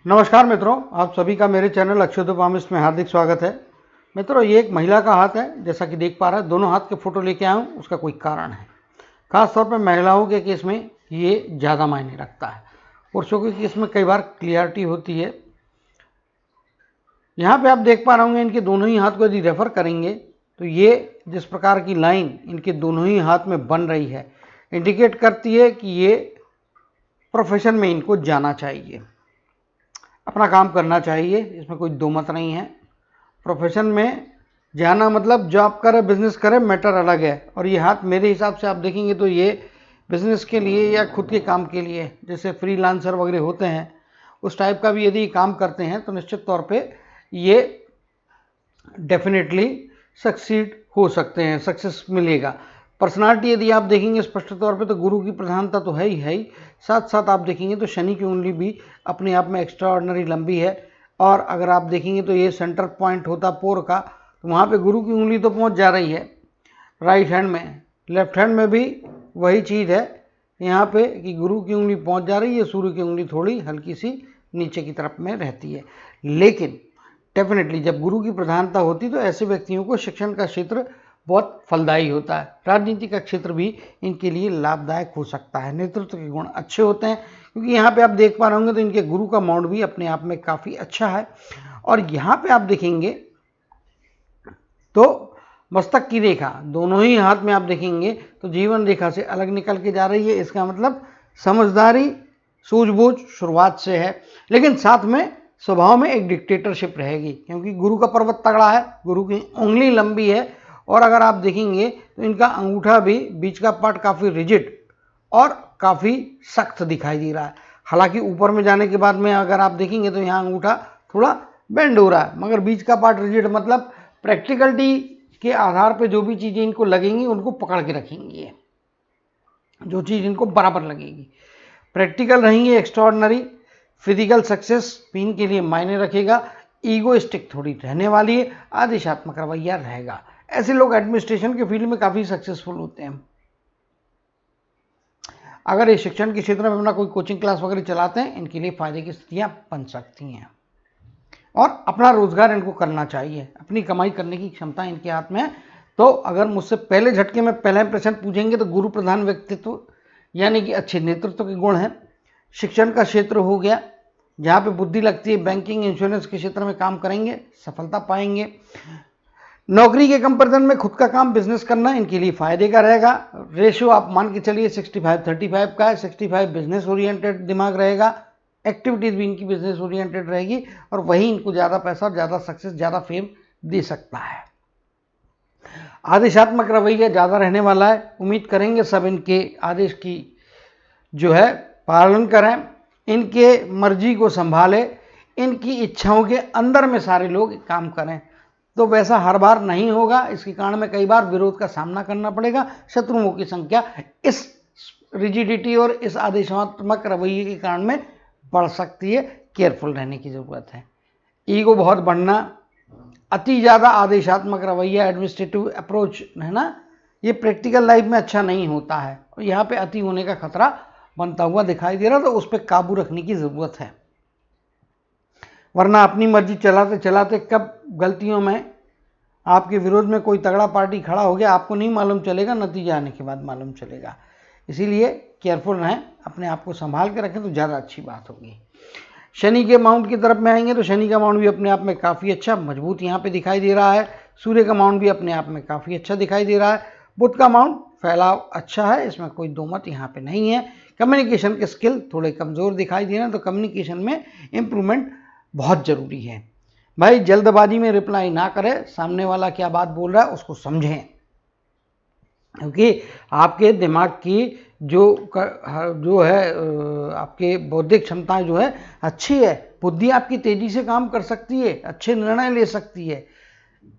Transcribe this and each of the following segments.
नमस्कार मित्रों, आप सभी का मेरे चैनल अक्षयोपामिस्ट में हार्दिक स्वागत है। मित्रों, ये एक महिला का हाथ है, जैसा कि देख पा रहे हैं। दोनों हाथ के फोटो लेके आया हूँ, उसका कोई कारण है। खास तौर पर महिलाओं के केस में ये ज़्यादा मायने रखता है। पुरुषों के केस में कई बार क्लियरिटी होती है। यहाँ पे आप देख पा रहे होंगे, इनके दोनों ही हाथ को यदि रेफर करेंगे तो ये जिस प्रकार की लाइन इनके दोनों ही हाथ में बन रही है, इंडिकेट करती है कि ये प्रोफेशन में इनको जाना चाहिए, अपना काम करना चाहिए। इसमें कोई दो मत नहीं है। प्रोफेशन में जाना मतलब जॉब करे, बिजनेस करे, मैटर अलग है। और ये हाथ मेरे हिसाब से आप देखेंगे तो ये बिजनेस के लिए या खुद के काम के लिए, जैसे फ्रीलांसर वगैरह होते हैं, उस टाइप का भी यदि काम करते हैं तो निश्चित तौर पे ये डेफिनेटली सक्सीड हो सकते हैं, सक्सेस मिलेगा। पर्सनालिटी यदि आप देखेंगे स्पष्ट तौर पे तो गुरु की प्रधानता तो है ही, साथ साथ आप देखेंगे तो शनि की उंगली भी अपने आप में एक्स्ट्रा ऑर्डिनरी लंबी है। और अगर आप देखेंगे तो ये सेंटर पॉइंट होता पोर का, तो वहाँ पे गुरु की उंगली तो पहुँच जा रही है राइट हैंड में। लेफ्ट हैंड में भी वही चीज़ है यहाँ पे कि गुरु की उंगली पहुँच जा रही है, सूर्य की उंगली थोड़ी हल्की सी नीचे की तरफ में रहती है। लेकिन डेफिनेटली जब गुरु की प्रधानता होती तो ऐसे व्यक्तियों को शिक्षण का क्षेत्र बहुत फलदायी होता है। राजनीति का क्षेत्र भी इनके लिए लाभदायक हो सकता है। नेतृत्व के गुण अच्छे होते हैं, क्योंकि यहाँ पे आप देख पा रहे होंगे तो इनके गुरु का माउंट भी अपने आप में काफ़ी अच्छा है। और यहाँ पे आप देखेंगे तो मस्तक की रेखा दोनों ही हाथ में आप देखेंगे तो जीवन रेखा से अलग निकल के जा रही है। इसका मतलब समझदारी, सूझबूझ शुरुआत से है, लेकिन साथ में स्वभाव में एक डिक्टेटरशिप रहेगी, क्योंकि गुरु का पर्वत तगड़ा है, गुरु की उंगली लंबी है। और अगर आप देखेंगे तो इनका अंगूठा भी बीच का पार्ट काफ़ी रिजिड और काफ़ी सख्त दिखाई दे रहा है। हालांकि ऊपर में जाने के बाद में अगर आप देखेंगे तो यहाँ अंगूठा थोड़ा बेंड हो रहा है, मगर बीच का पार्ट रिजिड, मतलब प्रैक्टिकलिटी के आधार पर जो भी चीज़ें इनको लगेंगी उनको पकड़ के रखेंगी। जो चीज़ इनको बराबर लगेगी, प्रैक्टिकल रहेंगे, एक्स्ट्राऑर्डिनरी। फिजिकल सक्सेस भी इनके लिए मायने रखेगा। ईगोइस्टिक थोड़ी रहने वाली है, आदेशात्मक रवैया रहेगा। ऐसे लोग एडमिनिस्ट्रेशन के फील्ड में काफ़ी सक्सेसफुल होते हैं। अगर ये शिक्षण के क्षेत्र में अपना कोई कोचिंग क्लास वगैरह चलाते हैं, इनके लिए फायदे की स्थितियां बन सकती हैं। और अपना रोजगार इनको करना चाहिए, अपनी कमाई करने की क्षमता इनके हाथ में है। तो अगर मुझसे पहले झटके में पहला प्रश्न पूछेंगे तो गुरु प्रधान व्यक्तित्व यानी कि अच्छे नेतृत्व के गुण हैं। शिक्षण का क्षेत्र हो गया, जहाँ पे बुद्धि लगती है, बैंकिंग इंश्योरेंस के क्षेत्र में काम करेंगे, सफलता पाएंगे। नौकरी के कंपैरिजन में खुद का काम बिजनेस करना इनके लिए फायदे का रहेगा। रेशियो आप मान के चलिए 65-35 का है। 65 बिजनेस ओरिएंटेड दिमाग रहेगा, एक्टिविटीज भी इनकी बिजनेस ओरिएंटेड रहेगी, और वही इनको ज़्यादा पैसा, ज़्यादा सक्सेस, ज़्यादा फेम दे सकता है। आदेशात्मक रवैया ज़्यादा रहने वाला है। उम्मीद करेंगे सब इनके आदेश की जो है पालन करें, इनके मर्जी को संभालें, इनकी इच्छाओं के अंदर में सारे लोग काम करें। तो वैसा हर बार नहीं होगा, इसके कारण में कई बार विरोध का सामना करना पड़ेगा। शत्रुओं की संख्या इस रिजिडिटी और इस आदेशात्मक रवैये के कारण में बढ़ सकती है। केयरफुल रहने की ज़रूरत है। ईगो बहुत बढ़ना, अति ज़्यादा आदेशात्मक रवैया, एडमिनिस्ट्रेटिव अप्रोच है ना, ये प्रैक्टिकल लाइफ में अच्छा नहीं होता है, और यहाँ पे अति होने का खतरा बनता हुआ दिखाई दे रहा, तो उस पर काबू रखने की ज़रूरत है। वरना अपनी मर्जी चलाते चलाते कब गलतियों में आपके विरोध में कोई तगड़ा पार्टी खड़ा हो गया, आपको नहीं मालूम चलेगा, नतीजा आने के बाद मालूम चलेगा। इसीलिए केयरफुल रहें, अपने आप को संभाल के रखें तो ज़्यादा अच्छी बात होगी। शनि के माउंट की तरफ में आएंगे तो शनि का माउंट भी अपने आप में काफ़ी अच्छा मजबूत यहाँ पे दिखाई दे रहा है। सूर्य का माउंट भी अपने आप में काफ़ी अच्छा दिखाई दे रहा है। बुध का माउंट फैलाव अच्छा है, इसमें कोई दो मत यहाँ पे नहीं है। कम्युनिकेशन के स्किल थोड़े कमज़ोर दिखाई दे रहे हैं, तो कम्युनिकेशन में इम्प्रूवमेंट बहुत ज़रूरी है। भाई जल्दबाजी में रिप्लाई ना करें, सामने वाला क्या बात बोल रहा है उसको समझें, क्योंकि आपके दिमाग की जो है आपके बौद्धिक क्षमताएं जो है अच्छी है, बुद्धि आपकी तेजी से काम कर सकती है, अच्छे निर्णय ले सकती है।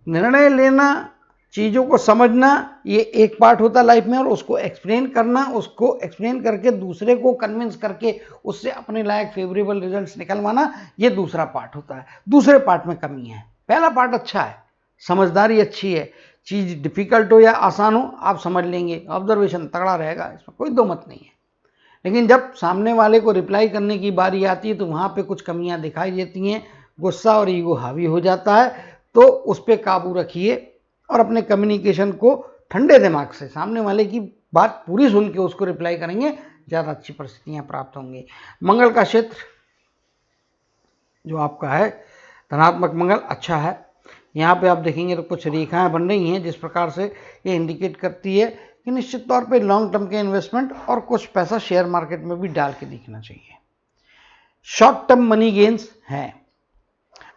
निर्णय लेना, चीज़ों को समझना, ये एक पार्ट होता है लाइफ में, और उसको एक्सप्लेन करना, उसको एक्सप्लेन करके दूसरे को कन्विंस करके उससे अपने लायक फेवरेबल रिजल्ट्स निकलवाना, ये दूसरा पार्ट होता है। दूसरे पार्ट में कमी है, पहला पार्ट अच्छा है, समझदारी अच्छी है, चीज़ डिफिकल्ट हो या आसान हो आप समझ लेंगे, ऑब्जर्वेशन तगड़ा रहेगा, इसमें कोई दो मत नहीं है। लेकिन जब सामने वाले को रिप्लाई करने की बारी आती है तो वहाँ पे कुछ कमियां दिखाई देती हैं, गुस्सा और ईगो हावी हो जाता है। तो उस पर काबू रखिए और अपने कम्युनिकेशन को ठंडे दिमाग से सामने वाले की बात पूरी सुन के उसको रिप्लाई करेंगे, ज़्यादा अच्छी परिस्थितियाँ प्राप्त होंगी। मंगल का क्षेत्र जो आपका है धनात्मक मंगल अच्छा है। यहाँ पे आप देखेंगे तो कुछ रेखाएं बन रही हैं जिस प्रकार से ये इंडिकेट करती है कि निश्चित तौर पे लॉन्ग टर्म के इन्वेस्टमेंट और कुछ पैसा शेयर मार्केट में भी डाल के देखना चाहिए। शॉर्ट टर्म मनी गेन्स हैं।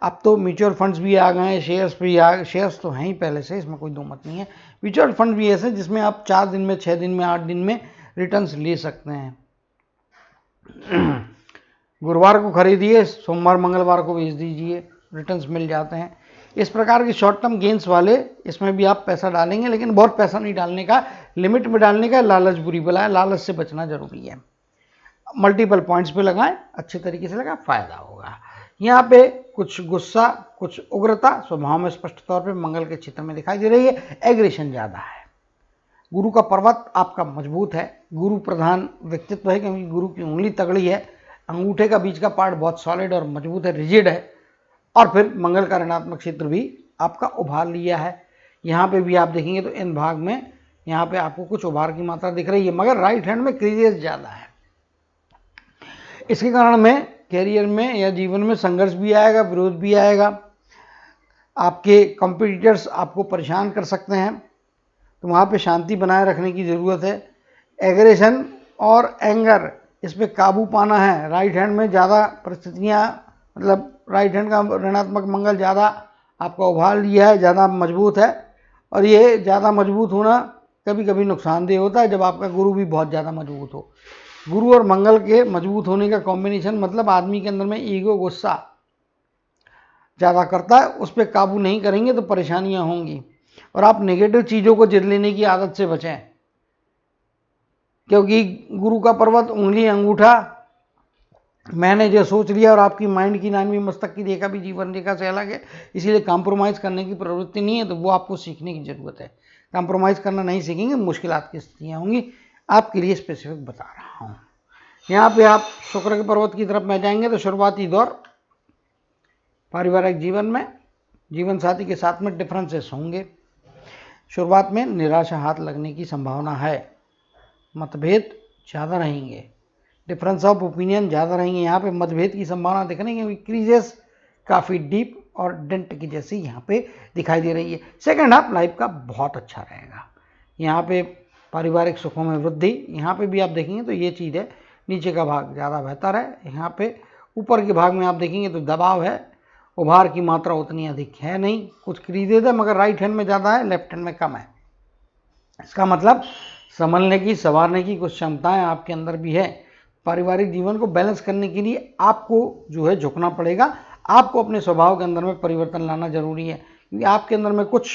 अब तो म्यूचुअल फंड्स भी आ गए हैं, शेयर्स भी आ गए, शेयर्स तो हैं ही पहले से, इसमें कोई दो मत नहीं है। म्यूचुअल फंड भी ऐसे जिसमें आप 4 दिन में, 6 दिन में, 8 दिन में रिटर्न्स ले सकते हैं। गुरुवार को खरीदिए, सोमवार मंगलवार को बेच दीजिए, रिटर्न्स मिल जाते हैं। इस प्रकार के शॉर्ट टर्म गेन्स वाले इसमें भी आप पैसा डालेंगे, लेकिन बहुत पैसा नहीं डालने का, लिमिट में डालने का। लालच बुरी बला है, लालच से बचना जरूरी है। मल्टीपल पॉइंट्स पे लगाएं, अच्छे तरीके से लगाएं, फायदा होगा। यहाँ पे कुछ गुस्सा, कुछ उग्रता स्वभाव में स्पष्ट तौर पे मंगल के क्षेत्र में दिखाई दे रही है। एग्रेशन ज़्यादा है। गुरु का पर्वत आपका मजबूत है, गुरु प्रधान व्यक्तित्व है क्योंकि गुरु की उंगली तगड़ी है, अंगूठे का बीच का पार्ट बहुत सॉलिड और मजबूत है, रिजिड है। और फिर मंगल का ऋणात्मक क्षेत्र भी आपका उभार लिया है। यहाँ पे भी आप देखेंगे तो इन भाग में यहाँ पे आपको कुछ उभार की मात्रा दिख रही है, मगर राइट हैंड में क्रीजेस ज़्यादा है। इसके कारण में कैरियर में या जीवन में संघर्ष भी आएगा, विरोध भी आएगा। आपके कॉम्पिटिटर्स आपको परेशान कर सकते हैं, तो वहाँ पे शांति बनाए रखने की ज़रूरत है। एग्रेशन और एंगर, इस पर काबू पाना है। राइट हैंड में ज़्यादा परिस्थितियाँ, मतलब राइट हैंड का ऋणात्मक मंगल ज़्यादा आपका उभार लिया है, ज़्यादा मजबूत है। और ये ज़्यादा मजबूत होना कभी कभी नुकसानदेह होता है जब आपका गुरु भी बहुत ज़्यादा मजबूत हो। गुरु और मंगल के मजबूत होने का कॉम्बिनेशन मतलब आदमी के अंदर में ईगो, गुस्सा ज़्यादा करता है, उस पर काबू नहीं करेंगे तो परेशानियां होंगी। और आप नेगेटिव चीज़ों को जिद लेने की आदत से बचें, क्योंकि गुरु का पर्वत, उंगली, अंगूठा, मैंने जो सोच लिया, और आपकी माइंड की 9वीं मस्तक की रेखा भी जीवन रेखा से अलग है, इसीलिए कॉम्प्रोमाइज़ करने की प्रवृत्ति नहीं है। तो वो आपको सीखने की ज़रूरत है। कॉम्प्रोमाइज़ करना नहीं सीखेंगे, मुश्किलात की स्थितियाँ होंगी। आपके लिए स्पेसिफिक बता रहा हूँ। यहाँ पे आप शुक्र के पर्वत की तरफ में जाएंगे तो शुरुआती दौर पारिवारिक जीवन में जीवन साथी के साथ में डिफरेंसेस होंगे। शुरुआत में निराशा हाथ लगने की संभावना है, मतभेद ज़्यादा रहेंगे, डिफरेंस ऑफ ओपिनियन ज़्यादा रहेंगे। यहाँ पे मतभेद की संभावना दिख रही है, क्रीजेस काफ़ी डीप और डेंट की जैसी यहाँ पे दिखाई दे रही है। सेकेंड हाफ लाइफ का बहुत अच्छा रहेगा। यहाँ पे पारिवारिक सुखों में वृद्धि, यहाँ पे भी आप देखेंगे तो ये चीज़ है। नीचे का भाग ज़्यादा बेहतर है, यहाँ पे ऊपर के भाग में आप देखेंगे तो दबाव है, उभार की मात्रा उतनी अधिक है नहीं, कुछ क्रीजेस है मगर राइट हैंड में ज़्यादा है, लेफ्ट हैंड में कम है। इसका मतलब संभलने की, संवारने की कुछ क्षमताएं आपके अंदर भी है। पारिवारिक जीवन को बैलेंस करने के लिए आपको जो है झुकना पड़ेगा, आपको अपने स्वभाव के अंदर में परिवर्तन लाना जरूरी है, क्योंकि आपके अंदर में कुछ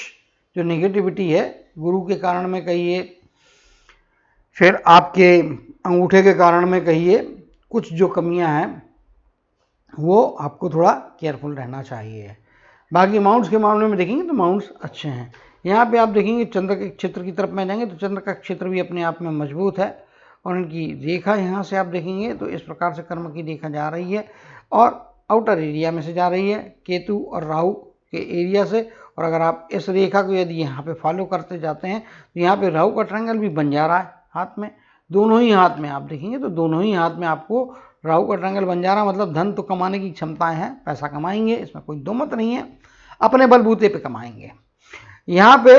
जो नेगेटिविटी है, गुरु के कारण में कहिए, फिर आपके अंगूठे के कारण में कहिए, कुछ जो कमियां हैं वो आपको थोड़ा केयरफुल रहना चाहिए। बाकी माउंट्स के मामले में देखेंगे तो माउंट्स अच्छे हैं। यहाँ पे आप देखेंगे चंद्र के क्षेत्र की तरफ में जाएंगे तो चंद्र का क्षेत्र भी अपने आप में मजबूत है, और उनकी रेखा यहाँ से आप देखेंगे तो इस प्रकार से कर्म की रेखा जा रही है और आउटर एरिया में से जा रही है, केतु और राहु के एरिया से। और अगर आप इस रेखा को यदि यहाँ पे फॉलो करते जाते हैं तो यहाँ पे राहु का ट्रायंगल भी बन जा रहा है हाथ में, दोनों ही हाथ में आप देखेंगे तो दोनों ही हाथ में आपको राहु का ट्रायंगल बन जा रहा है। मतलब धन तो कमाने की क्षमताएं हैं, पैसा कमाएंगे, इसमें कोई दो मत नहीं है, अपने बलबूते पे कमाएंगे। यहाँ पे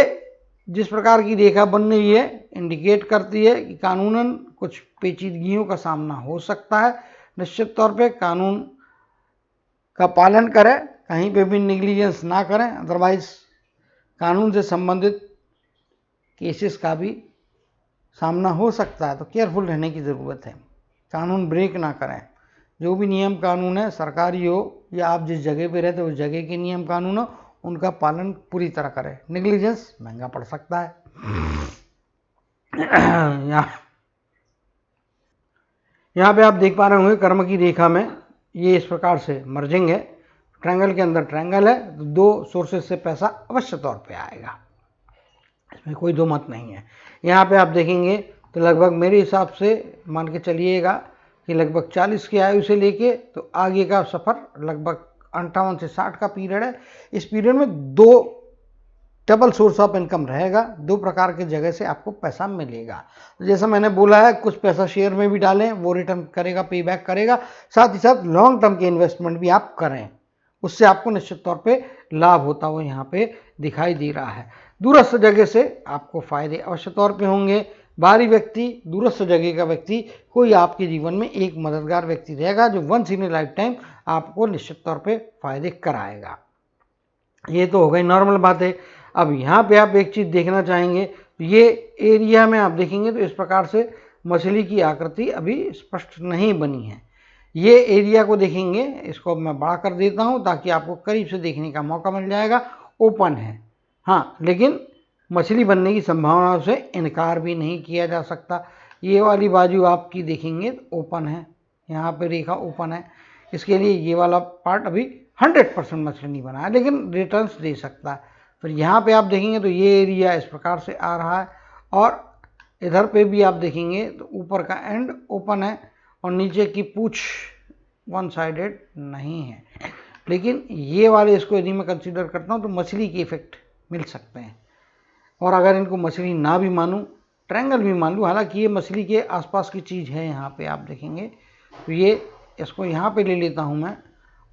जिस प्रकार की रेखा बन रही है इंडिकेट करती है कि कानूनन कुछ पेचीदगियों का सामना हो सकता है। निश्चित तौर पे कानून का पालन करें, कहीं पे भी निग्लिजेंस ना करें, अदरवाइज कानून से संबंधित केसेस का भी सामना हो सकता है, तो केयरफुल रहने की ज़रूरत है। कानून ब्रेक ना करें, जो भी नियम कानून है, सरकारी हो या आप जिस जगह पे रहते हो उस जगह के नियम कानून हो, उनका पालन पूरी तरह करें। नेग्लिजेंस महंगा पड़ सकता है। यहाँ पे आप देख पा रहे होंगे कर्म की रेखा में ये इस प्रकार से मर्जिंग है, ट्रायंगल के अंदर ट्रायंगल है, तो दो सोर्सेज से पैसा अवश्य तौर पे आएगा, इसमें कोई दो मत नहीं है। यहाँ पे आप देखेंगे तो लगभग मेरे हिसाब से मान के चलिएगा कि लगभग 40 की आयु से लेके तो आगे का सफ़र लगभग 58 से 60 का पीरियड है। इस पीरियड में दो डबल सोर्स ऑफ इनकम रहेगा, दो प्रकार के जगह से आपको पैसा मिलेगा। जैसा मैंने बोला है, कुछ पैसा शेयर में भी डालें, वो रिटर्न करेगा, पे बैक करेगा, साथ ही साथ लॉन्ग टर्म के इन्वेस्टमेंट भी आप करें, उससे आपको निश्चित तौर पे लाभ होता हुआ यहाँ पे दिखाई दे रहा है। दूरस्थ जगह से आपको फायदे अवश्य तौर पे होंगे। बाहरी व्यक्ति, दूरस्थ जगह का व्यक्ति कोई आपके जीवन में एक मददगार व्यक्ति रहेगा जो once in a life time आपको निश्चित तौर पे फायदे कराएगा। ये तो हो गई नॉर्मल बातें। अब यहाँ पे आप एक चीज़ देखना चाहेंगे, ये एरिया में आप देखेंगे तो इस प्रकार से मछली की आकृति अभी स्पष्ट नहीं बनी है। ये एरिया को देखेंगे, इसको मैं बड़ा कर देता हूँ ताकि आपको करीब से देखने का मौका मिल जाएगा। ओपन है, हाँ, लेकिन मछली बनने की संभावनाओं से इनकार भी नहीं किया जा सकता। ये वाली बाजू आपकी देखेंगे तो ओपन है, यहाँ पे रेखा ओपन है, इसके लिए ये वाला पार्ट अभी 100% मछली नहीं बना है, लेकिन रिटर्न्स दे सकता है। फिर यहाँ पे आप देखेंगे तो ये एरिया इस प्रकार से आ रहा है, और इधर पे भी आप देखेंगे तो ऊपर का एंड ओपन है और नीचे की पूंछ वन साइडेड नहीं है। लेकिन ये वाले इसको यदि मैं कंसीडर करता हूँ तो मछली के इफेक्ट मिल सकते हैं। और अगर इनको मछली ना भी मानूँ, ट्रायंगल भी मान लूँ, हालांकि ये मछली के आसपास की चीज़ है, यहाँ पे आप देखेंगे तो ये इसको यहाँ पे ले लेता हूँ मैं,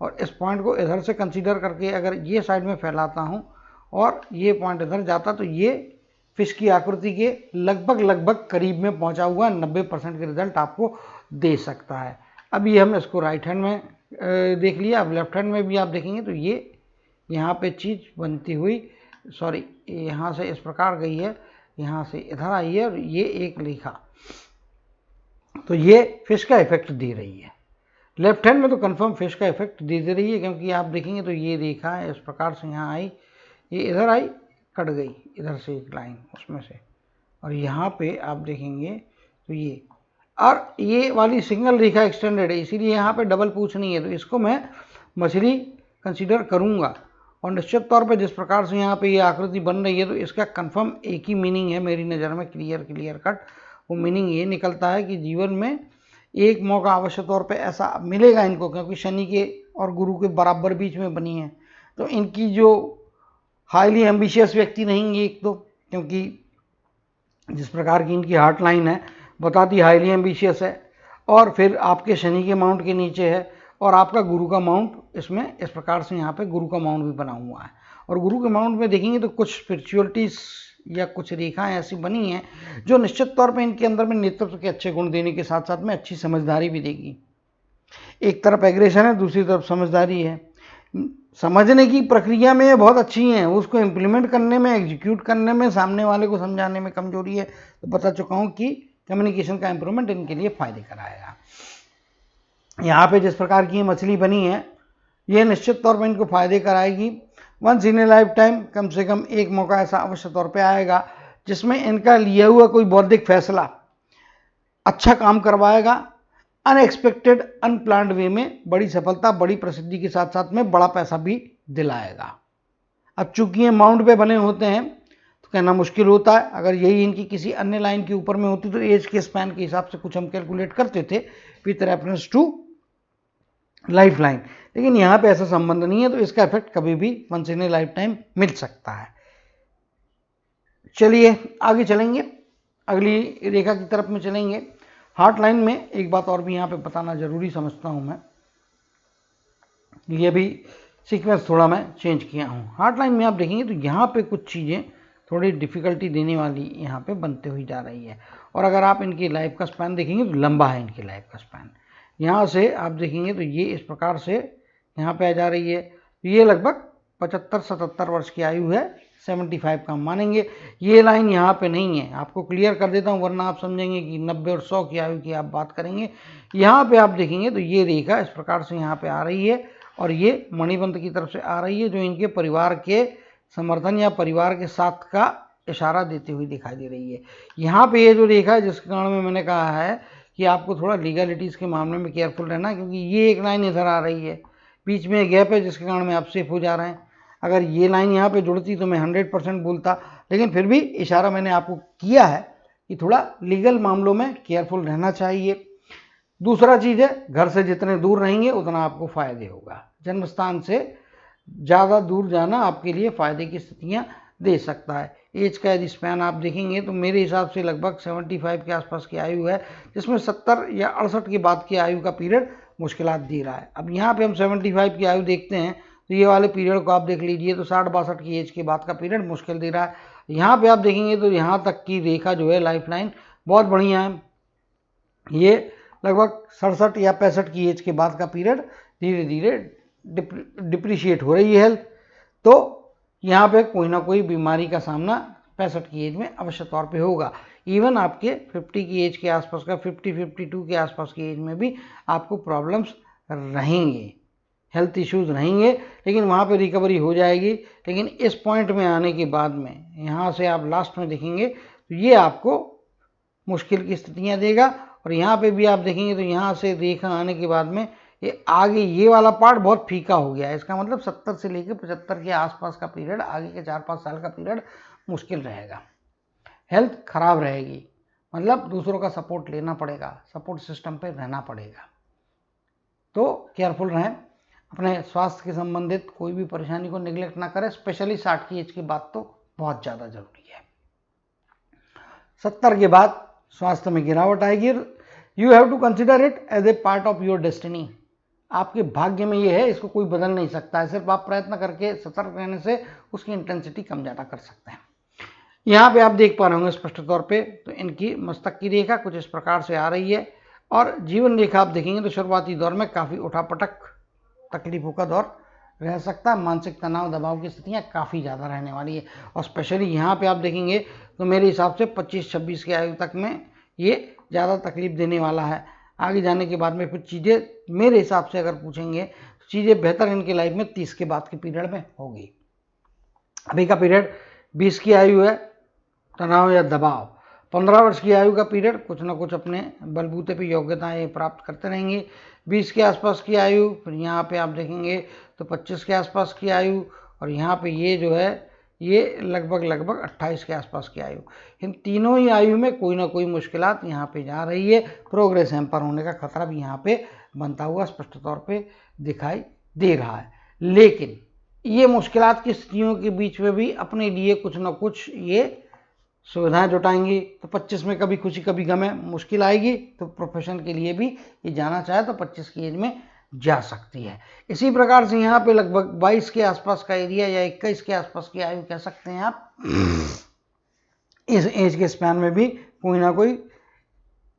और इस पॉइंट को इधर से कंसीडर करके अगर ये साइड में फैलाता हूँ और ये पॉइंट इधर जाता तो ये फिश की आकृति के लगभग करीब में पहुँचा हुआ 90% के रिजल्ट आपको दे सकता है। अभी हम इसको राइट हैंड में देख लिया, अब लेफ्ट हैंड में भी आप देखेंगे तो ये यहाँ पे चीज़ बनती हुई, सॉरी, यहाँ से इस प्रकार गई है, यहाँ से इधर आई है, और ये एक रेखा, तो ये फिश का इफेक्ट दे रही है। लेफ्ट हैंड में तो कंफर्म फिश का इफेक्ट दे रही है, क्योंकि आप देखेंगे तो ये रेखा है इस प्रकार से यहाँ आई, ये इधर आई, कट गई इधर से एक लाइन उसमें से, और यहाँ पे आप देखेंगे तो ये, और ये वाली सिंगल रेखा एक्सटेंडेड है, इसीलिए यहाँ पे डबल पूछ नहीं है, तो इसको मैं मछली कंसीडर करूँगा। और निश्चित तौर पे जिस प्रकार से यहाँ पे ये आकृति बन रही है तो इसका कंफर्म एक ही मीनिंग है मेरी नज़र में, क्लियर कट। वो मीनिंग ये निकलता है कि जीवन में एक मौका अवश्य तौर पे ऐसा मिलेगा इनको, क्योंकि शनि के और गुरु के बराबर बीच में बनी है, तो इनकी जो हाईली एम्बिशियस व्यक्ति रहेंगे एक तो, क्योंकि जिस प्रकार की इनकी हार्ट लाइन है बताती हाईली एम्बिशियस है, और फिर आपके शनि के माउंट के नीचे है, और आपका गुरु का माउंट इसमें इस प्रकार से यहाँ पे गुरु का माउंट भी बना हुआ है। और गुरु के माउंट में देखेंगे तो कुछ स्पिरिचुअलिटीज या कुछ रेखाएं ऐसी बनी हैं जो निश्चित तौर पे इनके अंदर में नेतृत्व के अच्छे गुण देने के साथ साथ में अच्छी समझदारी भी देगी। एक तरफ एग्रेशन है, दूसरी तरफ समझदारी है। समझने की प्रक्रिया में ये बहुत अच्छी हैं, उसको इम्प्लीमेंट करने में, एग्जीक्यूट करने में, सामने वाले को समझाने में कमजोरी है। तो बता चुका हूँ कि कम्युनिकेशन का इम्प्रूवमेंट इनके लिए फायदे कराएगा। यहाँ पे जिस प्रकार की मछली बनी है ये निश्चित तौर पर इनको फायदे कराएगी। Once in a life time कम से कम एक मौका ऐसा अवश्य तौर पे आएगा जिसमें इनका लिया हुआ कोई बौद्धिक फैसला अच्छा काम करवाएगा, अनएक्सपेक्टेड अनप्लान्ड वे में बड़ी सफलता, बड़ी प्रसिद्धि के साथ साथ में बड़ा पैसा भी दिलाएगा। अब चूंकि ये माउंट पे बने होते हैं तो कहना मुश्किल होता है, अगर यही इनकी किसी अन्य लाइन के ऊपर में होती तो एज के स्पैन के हिसाब से कुछ हम कैलकुलेट करते थे with reference to lifeline, लेकिन यहाँ पे ऐसा संबंध नहीं है, तो इसका इफेक्ट कभी भी once in a life time मिल सकता है। चलिए आगे चलेंगे, अगली रेखा की तरफ में चलेंगे। हार्ट लाइन में एक बात और भी यहाँ पे बताना जरूरी समझता हूँ मैं, ये भी सीक्वेंस थोड़ा मैं चेंज किया हूँ। हार्ट लाइन में आप देखेंगे तो यहाँ पे कुछ चीज़ें थोड़ी डिफिकल्टी देने वाली यहाँ पे बनते हुई जा रही है, और अगर आप इनकी लाइफ का स्पैन देखेंगे तो लंबा है इनकी लाइफ का स्पैन। यहाँ से आप देखेंगे तो ये इस प्रकार से यहाँ पे आ जा रही है, तो ये लगभग 75-77 वर्ष की आयु है, 75 का मानेंगे। ये लाइन यहाँ पे नहीं है, आपको क्लियर कर देता हूँ, वरना आप समझेंगे कि 90 और 100 की आयु की आप बात करेंगे। यहाँ पे आप देखेंगे तो ये रेखा इस प्रकार से यहाँ पे आ रही है, और ये मणिबंध की तरफ से आ रही है, जो इनके परिवार के समर्थन या परिवार के साथ का इशारा देती हुई दिखाई दे रही है। यहाँ पे ये जो रेखा है, जिसके कारण में मैंने कहा है कि आपको थोड़ा लीगलिटीज़ के मामले में केयरफुल रहना, क्योंकि ये एक लाइन इधर आ रही है, बीच में गैप है, जिसके कारण में आप सेफ हो जा रहे हैं। अगर ये लाइन यहाँ पे जुड़ती तो मैं 100% बोलता, लेकिन फिर भी इशारा मैंने आपको किया है कि थोड़ा लीगल मामलों में केयरफुल रहना चाहिए। दूसरा चीज़ है, घर से जितने दूर रहेंगे उतना आपको फायदे होगा। जन्म स्थान से ज़्यादा दूर जाना आपके लिए फायदे की स्थितियाँ दे सकता है। एज का यदि स्पैन आप देखेंगे तो मेरे हिसाब से लगभग 75 के आसपास की आयु है, जिसमें 70 या 68 के बाद की आयु का पीरियड मुश्किलात दे रहा है। अब यहाँ पे हम 75 की आयु देखते हैं तो ये वाले पीरियड को आप देख लीजिए तो 60-62 की एज के बाद का पीरियड मुश्किल दे रहा है। यहाँ पे आप देखेंगे तो यहाँ तक की रेखा जो है लाइफ लाइन बहुत बढ़िया है। ये लगभग 67 या 65 की एज के बाद का पीरियड धीरे धीरे डिप्रिशिएट हो रही है हेल्थ। तो यहाँ पे कोई ना कोई बीमारी का सामना 65 की एज में अवश्य तौर पे होगा। इवन आपके 50 की एज के आसपास का 50-52 के आसपास की एज में भी आपको प्रॉब्लम्स रहेंगे, हेल्थ इश्यूज रहेंगे, लेकिन वहाँ पे रिकवरी हो जाएगी। लेकिन इस पॉइंट में आने के बाद में यहाँ से आप लास्ट में देखेंगे तो ये आपको मुश्किल की स्थितियाँ देगा। और यहाँ पे भी आप देखेंगे तो यहाँ से रेखा आने के बाद में ये आगे ये वाला पार्ट बहुत फीका हो गया है। इसका मतलब 70 से लेकर 75 के आसपास का पीरियड, आगे के 4-5 साल का पीरियड मुश्किल रहेगा, हेल्थ खराब रहेगी। मतलब दूसरों का सपोर्ट लेना पड़ेगा, सपोर्ट सिस्टम पे रहना पड़ेगा। तो केयरफुल रहें, अपने स्वास्थ्य के संबंधित कोई भी परेशानी को निगलेक्ट ना करें। स्पेशली 60 की एज के बाद तो बहुत ज़्यादा जरूरी है। 70 के बाद स्वास्थ्य में गिरावट आएगी। You have to consider it as a part of your destiny. आपके भाग्य में ये है, इसको कोई बदल नहीं सकता है। सिर्फ आप प्रयत्न करके सतर्क रहने से उसकी इंटेंसिटी कम ज़्यादा कर सकते हैं। यहाँ पे आप देख पा रहे होंगे स्पष्ट तौर पे तो इनकी मस्तक की रेखा कुछ इस प्रकार से आ रही है। और जीवन रेखा आप देखेंगे तो शुरुआती दौर में काफ़ी उठापटक तकलीफों का दौर रह सकता है। मानसिक तनाव, दबाव की स्थितियाँ काफ़ी ज़्यादा रहने वाली है। और स्पेशली यहाँ पे आप देखेंगे तो मेरे हिसाब से 25-26 की आयु तक में ये ज़्यादा तकलीफ देने वाला है। आगे जाने के बाद में फिर चीज़ें मेरे हिसाब से अगर पूछेंगे तो चीज़ें बेहतर इनकी लाइफ में 30 के बाद के पीरियड में होगी। अभी का पीरियड 20 की आयु है, तनाव या दबाव। 15 वर्ष की आयु का पीरियड कुछ ना कुछ अपने बलबूते पे योग्यताएं प्राप्त करते रहेंगे। 20 के आसपास की आयु, फिर यहाँ पे आप देखेंगे तो 25 के आसपास की आयु, और यहाँ पे ये जो है ये लगभग 28 के आसपास की आयु। इन तीनों ही आयु में कोई ना कोई मुश्किलात यहाँ पे जा रही है। प्रोग्रेस हैम्पर होने का खतरा भी यहाँ पे बनता हुआ स्पष्ट तौर पे दिखाई दे रहा है। लेकिन ये मुश्किलात की स्थितियों के बीच में भी अपने लिए कुछ ना कुछ ये सुविधाएं जुटाएंगी। तो 25 में कभी खुशी कभी गम है, मुश्किल आएगी तो प्रोफेशन के लिए भी ये जाना चाहे तो 25 की एज में जा सकती है। इसी प्रकार से यहाँ पे लगभग 22 के आसपास का एरिया या 21 के आसपास की आयु कह सकते हैं आप। इस एज के स्पैन में भी कोई ना कोई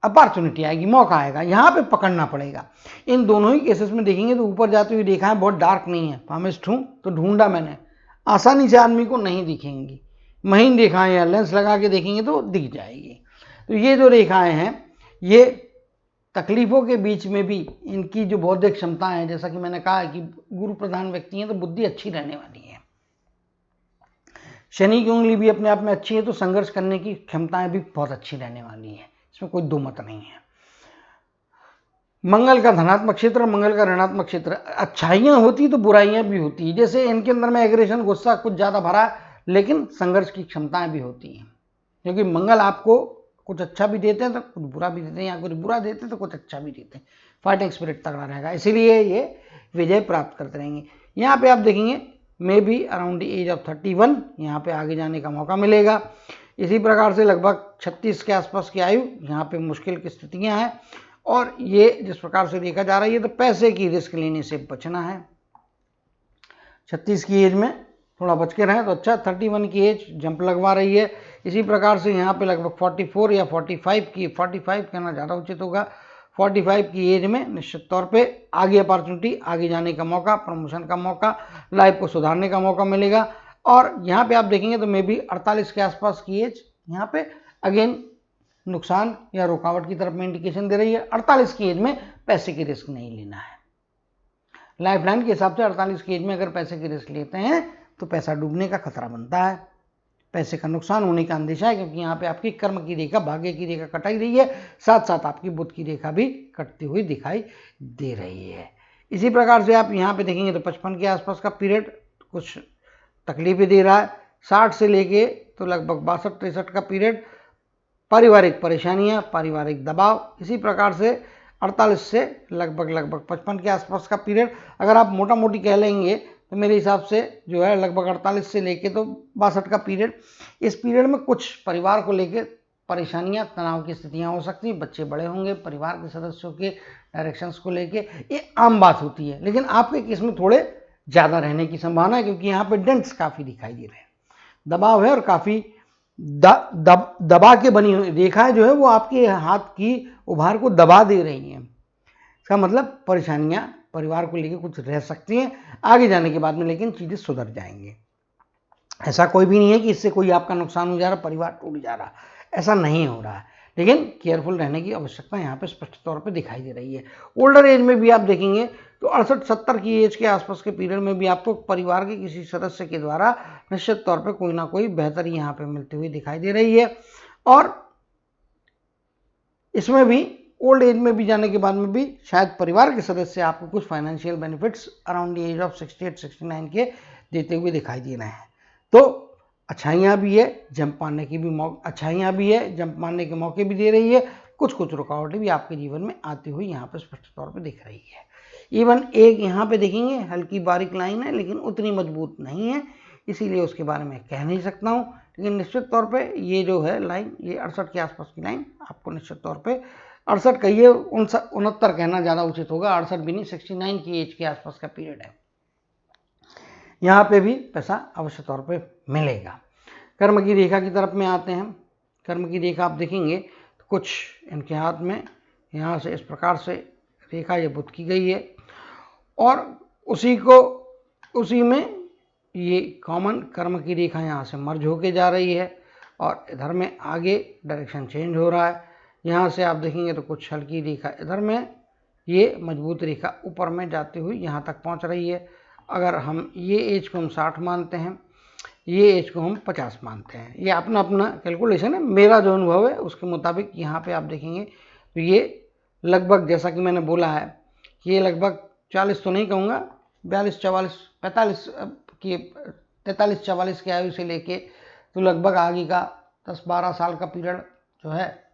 अपॉर्चुनिटी आएगी, मौका आएगा, यहाँ पे पकड़ना पड़ेगा। इन दोनों ही केसेस में देखेंगे तो ऊपर जाती हुई रेखाएं बहुत डार्क नहीं है। प्रॉमिस्ड हूँ तो ढूंढा मैंने, आसानी से आदमी को नहीं दिखेंगी। महीन रेखाएं या लेंस लगा के देखेंगे तो दिख जाएगी। तो ये जो रेखाएं हैं ये तकलीफों के बीच में भी इनकी जो बौद्धिक क्षमताएं हैं, जैसा कि मैंने कहा कि गुरु प्रधान व्यक्ति हैं तो बुद्धि अच्छी रहने वाली है। शनि की उंगली भी अपने आप में अच्छी है तो संघर्ष करने की क्षमताएं भी बहुत अच्छी रहने वाली है, इसमें कोई दो मत नहीं है। मंगल का धनात्मक क्षेत्र, मंगल का ऋणात्मक क्षेत्र, अच्छाइयाँ होती तो बुराइयाँ भी होती। जैसे इनके अंदर में एग्रेशन, गुस्सा कुछ ज़्यादा भरा है, लेकिन संघर्ष की क्षमताएं भी होती हैं, क्योंकि मंगल आपको कुछ अच्छा भी देते हैं तो कुछ बुरा भी देते हैं, या कुछ बुरा देते हैं तो कुछ अच्छा भी देते हैं। फाइटिंग स्पिरिट तगड़ा रहेगा, इसीलिए ये विजय प्राप्त करते रहेंगे। यहाँ पे आप देखेंगे maybe around the age of 31 यहाँ पे आगे जाने का मौका मिलेगा। इसी प्रकार से लगभग 36 के आसपास की आयु, यहाँ पे मुश्किल की स्थितियाँ हैं। और ये जिस प्रकार से देखा जा रही है तो पैसे की रिस्क लेने से बचना है। 36 की एज में थोड़ा बच के रहें तो अच्छा। 31 की एज जंप लगवा रही है। इसी प्रकार से यहाँ पे लगभग 44 या 45 कहना ज़्यादा उचित होगा, 45 की एज में निश्चित तौर पे आगे अपॉर्चुनिटी, आगे जाने का मौका, प्रमोशन का मौका, लाइफ को सुधारने का मौका मिलेगा। और यहाँ पे आप देखेंगे तो मे बी 48 के आसपास की एज यहाँ पे अगेन नुकसान या रुकावट की तरफ में इंडिकेशन दे रही है। 48 की एज में पैसे की रिस्क नहीं लेना है। लाइफ लाइन के हिसाब से 48 की एज में अगर पैसे की रिस्क लेते हैं तो पैसा डूबने का खतरा बनता है, पैसे का नुकसान होने का अंदेशा है, क्योंकि यहाँ पे आपकी कर्म की रेखा, भाग्य की रेखा कटाई रही है, साथ साथ आपकी बुध की रेखा भी कटती हुई दिखाई दे रही है। इसी प्रकार से आप यहाँ पे देखेंगे तो 55 के आसपास का पीरियड कुछ तकलीफें दे रहा है। 60 से लेके तो लगभग 62-63 का पीरियड पारिवारिक परेशानियां, पारिवारिक दबाव, इसी प्रकार से 48 से लगभग 55 के आसपास का पीरियड, अगर आप मोटा मोटी कह लेंगे तो मेरे हिसाब से जो है लगभग 48 से लेके तो 62 का पीरियड। इस पीरियड में कुछ परिवार को लेके परेशानियां, तनाव की स्थितियां हो सकती हैं, बच्चे बड़े होंगे, परिवार के सदस्यों के डायरेक्शंस को लेके, ये आम बात होती है। लेकिन आपके केस में थोड़े ज़्यादा रहने की संभावना है, क्योंकि यहाँ पे डेंट्स काफ़ी दिखाई दे रहे हैं, दबाव है, और काफ़ी दबा के बनी हुई रेखाएं जो है वो आपके हाथ की उभार को दबा दे रही हैं। इसका मतलब परेशानियां परिवार को लेकर कुछ रह सकती हैं आगे जाने के बाद में, लेकिन चीज़ें सुधर जाएंगी। ऐसा कोई भी नहीं है कि इससे कोई आपका नुकसान हो जा रहा, परिवार टूट जा रहा, ऐसा नहीं हो रहा है। लेकिन केयरफुल रहने की आवश्यकता यहाँ पे स्पष्ट तौर पे दिखाई दे रही है। ओल्डर एज में भी आप देखेंगे तो 68-70 की एज के आसपास के पीरियड में भी आपको परिवार के किसी सदस्य के द्वारा निश्चित तौर पे कोई ना कोई बेहतरी यहाँ पे मिलती हुई दिखाई दे रही है। और इसमें भी ओल्ड एज में भी जाने के बाद में भी शायद परिवार के सदस्य आपको कुछ financial benefits around the age of 68-69 के देते हुए दिखाई दे रहे हैं। तो अच्छाइयाँ भी है, जंप मारने की भी अच्छाइयाँ भी है, जंप मारने के मौके भी दे रही है, कुछ रुकावटें भी आपके जीवन में आती हुई यहाँ पे स्पष्ट तौर पे दिख रही है। इवन एक यहाँ पे देखेंगे हल्की बारीक लाइन है, लेकिन उतनी मजबूत नहीं है, इसीलिए उसके बारे में कह नहीं सकता हूँ। लेकिन निश्चित तौर पे ये जो है लाइन, ये 68 के आसपास की लाइन आपको निश्चित तौर पे 68 कहिए, 69 कहना ज़्यादा उचित होगा, 68 भी नहीं, 69 की एज के आसपास का पीरियड है, यहाँ पे भी पैसा अवश्य तौर पे मिलेगा। कर्म की रेखा की तरफ में आते हैं। कर्म की रेखा आप देखेंगे तो कुछ इनके हाथ में यहाँ से इस प्रकार से रेखा ये बुत की गई है, और उसी में ये कॉमन कर्म की रेखा यहाँ से मर्ज होके जा रही है, और इधर में आगे डायरेक्शन चेंज हो रहा है। यहाँ से आप देखेंगे तो कुछ हल्की रेखा इधर में, ये मजबूत रेखा ऊपर में जाती हुई यहाँ तक पहुँच रही है। अगर हम ये एज को हम 60 मानते हैं, ये एज को हम 50 मानते हैं, ये अपना अपना कैलकुलेशन है, मेरा जो अनुभव है उसके मुताबिक यहाँ पे आप देखेंगे तो ये लगभग, जैसा कि मैंने बोला है कि ये लगभग 40 तो नहीं कहूँगा, 43-44 की आयु से लेके तो लगभग आगे का 10-12 साल का पीरियड जो है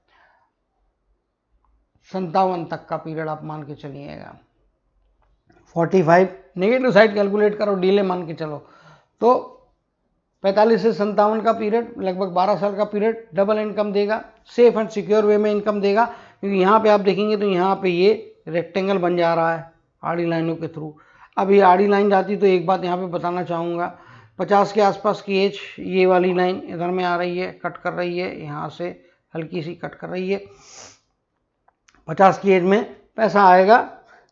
57 तक का पीरियड आप मान के चलिएगा। 45 नेगेटिव साइड कैलकुलेट करो, डिले मान के चलो तो 45 से 57 का पीरियड, लगभग 12 साल का पीरियड डबल इनकम देगा, सेफ एंड सिक्योर वे में इनकम देगा। क्योंकि यहाँ पे आप देखेंगे तो यहाँ पे ये रेक्टेंगल बन जा रहा है आड़ी लाइनों के थ्रू। अब ये आड़ी लाइन जाती तो एक बात यहाँ पे बताना चाहूँगा, 50 के आसपास की एज, ये वाली लाइन इधर में आ रही है, कट कर रही है, यहाँ से हल्की सी कट कर रही है। 50 की एज में पैसा आएगा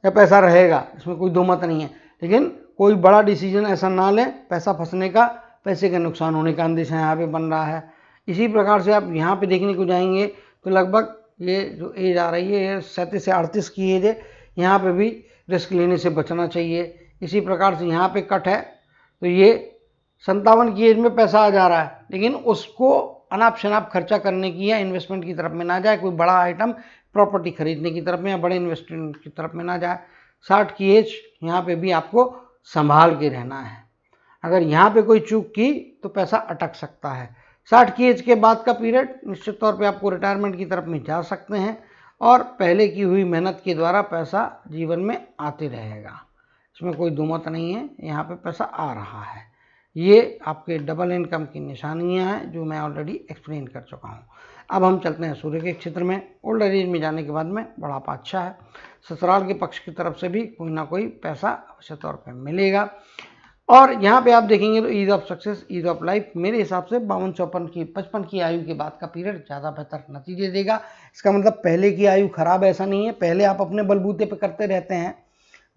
या पैसा रहेगा, इसमें कोई दो मत नहीं है। लेकिन कोई बड़ा डिसीजन ऐसा ना लें पैसा फंसने का, पैसे का नुकसान होने का अंदेशा यहाँ पे बन रहा है। इसी प्रकार से आप यहाँ पे देखने को जाएंगे तो लगभग ये जो एज आ रही है 37 से 38 की एज है, यहाँ पे भी रिस्क लेने से बचना चाहिए। इसी प्रकार से यहाँ पे कट है तो ये 57 की एज में पैसा आ जा रहा है, लेकिन उसको अनाप शनाप खर्चा करने की या इन्वेस्टमेंट की तरफ में ना जाए, कोई बड़ा आइटम प्रॉपर्टी खरीदने की तरफ में या बड़े इन्वेस्टमेंट की तरफ में ना जाए। 60 की एज यहाँ पे भी आपको संभाल के रहना है, अगर यहाँ पे कोई चूक की तो पैसा अटक सकता है। 60 की एज के बाद का पीरियड निश्चित तौर पे आपको रिटायरमेंट की तरफ में जा सकते हैं, और पहले की हुई मेहनत के द्वारा पैसा जीवन में आते रहेगा, इसमें कोई दो मत नहीं है, यहाँ पे पैसा आ रहा है। ये आपके डबल इनकम की निशानियाँ हैं जो मैं ऑलरेडी एक्सप्लेन कर चुका हूँ। अब हम चलते हैं सूर्य के क्षेत्र में। ओल्ड एज में जाने के बाद में बढ़ापा अच्छा है, ससुराल के पक्ष की तरफ से भी कोई ना कोई पैसा अवश्य तौर पर मिलेगा। और यहाँ पे आप देखेंगे तो ease of success, ease of life मेरे हिसाब से 52-54 की आयु के बाद का पीरियड ज़्यादा बेहतर नतीजे देगा। इसका मतलब पहले की आयु खराब ऐसा नहीं है, पहले आप अपने बलबूते पे करते रहते हैं,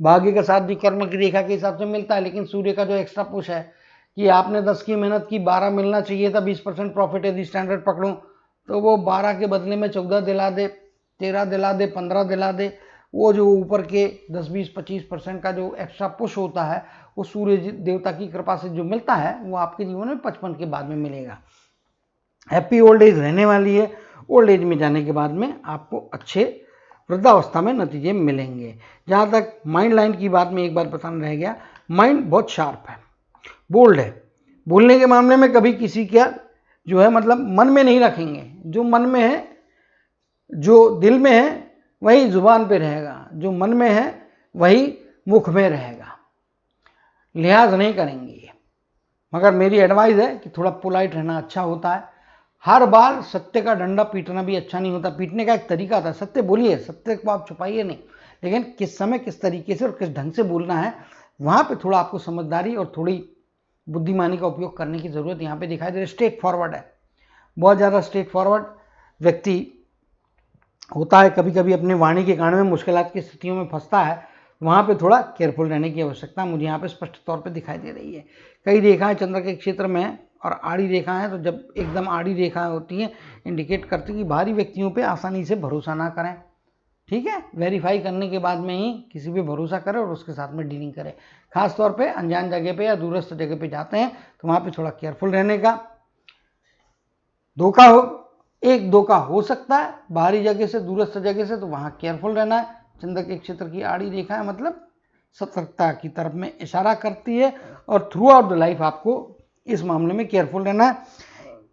भाग्य का साथ भी कर्म की रेखा के हिसाब से मिलता है। लेकिन सूर्य का जो एक्स्ट्रा पुश है कि आपने 10 की मेहनत की, 12 मिलना चाहिए था, 20% प्रॉफिट यदि स्टैंडर्ड पकड़ूं तो वो 12 के बदले में 14 दिला दे, 13 दिला दे, 15 दिला दे, वो जो ऊपर के 10-20-25% का जो एक्स्ट्रा पुश होता है वो सूर्य देवता की कृपा से जो मिलता है वो आपके जीवन में 55 के बाद में मिलेगा। हैप्पी ओल्ड एज रहने वाली है। ओल्ड एज में जाने के बाद में आपको अच्छे वृद्धावस्था में नतीजे मिलेंगे। जहाँ तक माइंड लाइन की बात में एक बात बताना रह गया, माइंड बहुत शार्प है, बोल्ड है, बोलने के मामले में कभी किसी का जो है मतलब मन में नहीं रखेंगे। जो मन में है, जो दिल में है वही जुबान पे रहेगा, जो मन में है वही मुख में रहेगा, लिहाज नहीं करेंगे। मगर मेरी एडवाइस है कि थोड़ा पोलाइट रहना अच्छा होता है। हर बार सत्य का डंडा पीटना भी अच्छा नहीं होता। पीटने का एक तरीका था, सत्य बोलिए, सत्य को आप छुपाइए नहीं, लेकिन किस समय किस तरीके से और किस ढंग से बोलना है, वहां पे थोड़ा आपको समझदारी और थोड़ी बुद्धिमानी का उपयोग करने की जरूरत यहाँ पे दिखाई दे रही है। स्ट्रेट फॉरवर्ड है, बहुत ज़्यादा स्ट्रेट फॉरवर्ड व्यक्ति होता है, कभी कभी अपनी वाणी के कारण में मुश्किलात की स्थितियों में फंसता है, वहाँ पे थोड़ा केयरफुल रहने की आवश्यकता मुझे यहाँ पे स्पष्ट तौर पे दिखाई दे रही है। कई रेखाएं चंद्र के क्षेत्र में है और आड़ी रेखा है, तो जब एकदम आड़ी रेखाएं होती हैं इंडिकेट करती कि बाहरी व्यक्तियों पे आसानी से भरोसा ना करें, ठीक है। वेरीफाई करने के बाद में ही किसी पे भरोसा करें और उसके साथ में डीलिंग करें। खासतौर पे अनजान जगह पे या दूरस्थ जगह पे जाते हैं तो वहाँ पे थोड़ा केयरफुल रहने का। एक धोखा हो सकता है बाहरी जगह से, दूरस्थ जगह से, तो वहाँ केयरफुल रहना है। चंद्र के क्षेत्र की आड़ी रेखा है मतलब सतर्कता की तरफ में इशारा करती है और थ्रू आउट द लाइफ आपको इस मामले में केयरफुल रहना है।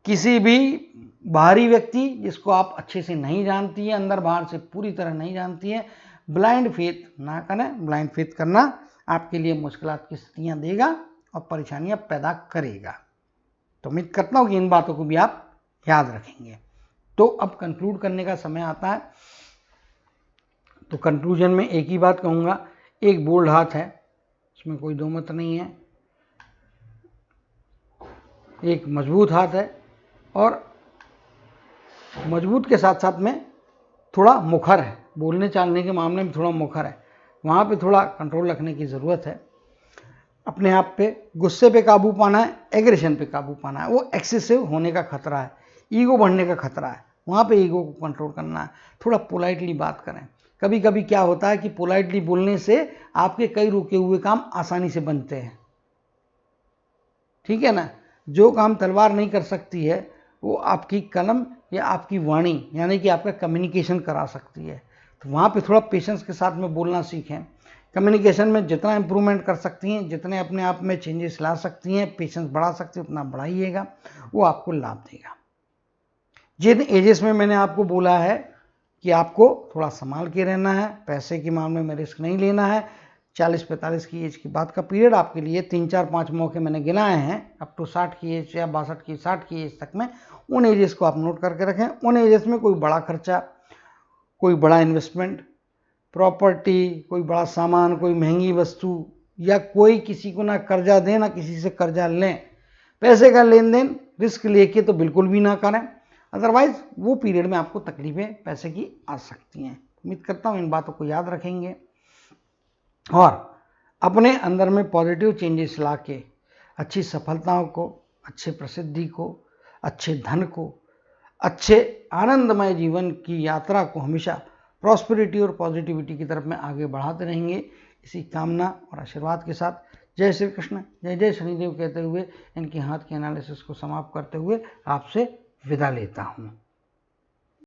किसी भी बाहरी व्यक्ति जिसको आप अच्छे से नहीं जानती है, अंदर बाहर से पूरी तरह नहीं जानती है, ब्लाइंड फेथ ना करें। ब्लाइंड फेथ करना आपके लिए मुश्किलात की स्थितियां देगा और परेशानियां पैदा करेगा। तो उम्मीद करता हूं कि इन बातों को भी आप याद रखेंगे। तो अब कंक्लूड करने का समय आता है। तो कंक्लूजन में एक ही बात कहूँगा, एक बोल्ड हाथ है, इसमें कोई दो मत नहीं है, एक मजबूत हाथ है और मजबूत के साथ साथ में थोड़ा मुखर है, बोलने चालने के मामले में थोड़ा मुखर है, वहाँ पे थोड़ा कंट्रोल रखने की ज़रूरत है। अपने आप पे गुस्से पे काबू पाना है, एग्रेशन पे काबू पाना है, वो एक्सेसिव होने का खतरा है, ईगो बढ़ने का खतरा है, वहाँ पे ईगो को कंट्रोल करना है। थोड़ा पोलाइटली बात करें। कभी कभी क्या होता है कि पोलाइटली बोलने से आपके कई रुके हुए काम आसानी से बनते हैं, ठीक है ना। जो काम तलवार नहीं कर सकती है वो आपकी कलम या आपकी वाणी यानी कि आपका कम्युनिकेशन करा सकती है। तो वहाँ पे थोड़ा पेशेंस के साथ में बोलना सीखें। कम्युनिकेशन में जितना इंप्रूवमेंट कर सकती हैं, जितने अपने आप में चेंजेस ला सकती हैं, पेशेंस बढ़ा सकती हैं, उतना बढ़ाइएगा, वो आपको लाभ देगा। जिन एजेस में मैंने आपको बोला है कि आपको थोड़ा संभाल के रहना है, पैसे के मामले में रिस्क नहीं लेना है, 40-45 की एज की बात का पीरियड आपके लिए 3-4-5 मौके मैंने गिनाए हैं, अप टू 60 की एज या 62 की एज तक में, उन एजेस को आप नोट करके रखें। उन एजेस में कोई बड़ा खर्चा, कोई बड़ा इन्वेस्टमेंट, प्रॉपर्टी, कोई बड़ा सामान, कोई महंगी वस्तु या कोई किसी को ना कर्जा दें ना किसी से कर्जा लें, पैसे का लेन देन रिस्क लेके तो बिल्कुल भी ना करें, अदरवाइज वो पीरियड में आपको तकलीफें पैसे की आ सकती हैं। उम्मीद करता हूँ इन बातों को याद रखेंगे और अपने अंदर में पॉजिटिव चेंजेस ला के अच्छी सफलताओं को, अच्छे प्रसिद्धि को, अच्छे धन को, अच्छे आनंदमय जीवन की यात्रा को हमेशा प्रॉस्पेरिटी और पॉजिटिविटी की तरफ में आगे बढ़ाते रहेंगे। इसी कामना और आशीर्वाद के साथ जय श्री कृष्ण, जय जय शनिदेव कहते हुए इनके हाथ के एनालिसिस को समाप्त करते हुए आपसे विदा लेता हूँ।